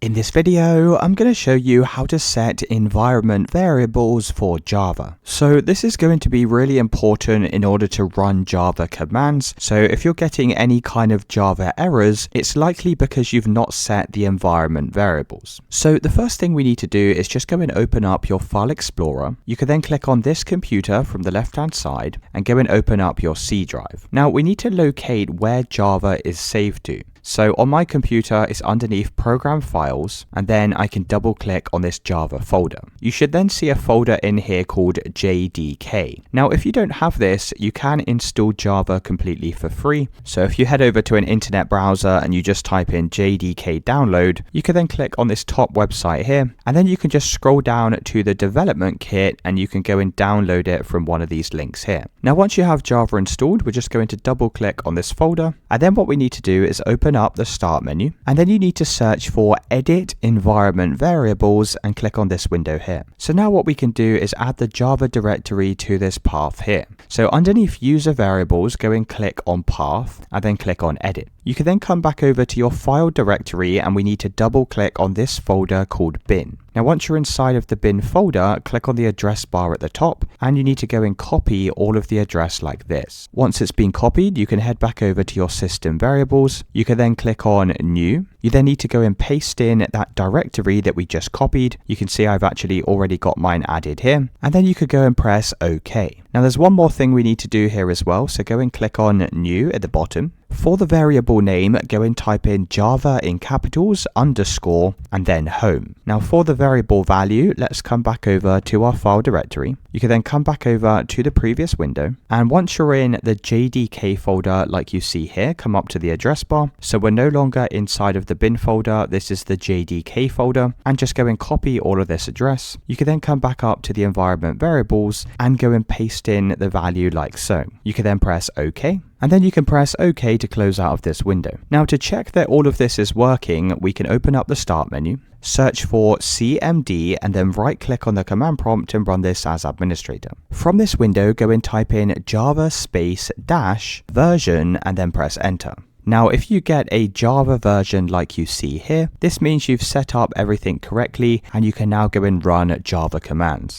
In this video, I'm going to show you how to set environment variables for Java. So this is going to be really important in order to run Java commands. So if you're getting any kind of Java errors, it's likely because you've not set the environment variables. So the first thing we need to do is just go and open up your File Explorer. You can then click on this computer from the left-hand side and go and open up your C drive. Now we need to locate where Java is saved to. So on my computer, it's underneath Program Files, and then I can double click on this Java folder. You should then see a folder in here called JDK. Now, if you don't have this, you can install Java completely for free. So if you head over to an internet browser and you just type in JDK download, you can then click on this top website here, and then you can just scroll down to the development kit and you can go and download it from one of these links here. Now, once you have Java installed, we're just going to double click on this folder, and then what we need to do is open up the start menu, and then you need to search for edit environment variables and click on this window here. So now what we can do is add the Java directory to this path here. So underneath user variables, go and click on path and then click on edit. You can then come back over to your file directory and we need to double click on this folder called bin. Now once you're inside of the bin folder, click on the address bar at the top and you need to go and copy all of the address like this. Once it's been copied, you can head back over to your system variables. You can then click on new. You then need to go and paste in that directory that we just copied. You can see I've actually already got mine added here. And then you could go and press OK. Now there's one more thing we need to do here as well. So go and click on new at the bottom. For the variable name, go and type in Java in capitals _ and then home. Now for the variable value, let's come back over to our file directory. You can then come back over to the previous window. And once you're in the JDK folder, like you see here, come up to the address bar. So we're no longer inside of the bin folder. This is the JDK folder, and just go and copy all of this address. You can then come back up to the environment variables and go and paste in the value like so. You can then press OK. And then you can press OK to close out of this window. Now to check that all of this is working, we can open up the start menu, search for CMD and then right click on the command prompt and run this as administrator. From this window, go and type in Java space dash version and then press enter. Now, if you get a Java version like you see here, this means you've set up everything correctly and you can now go and run Java commands.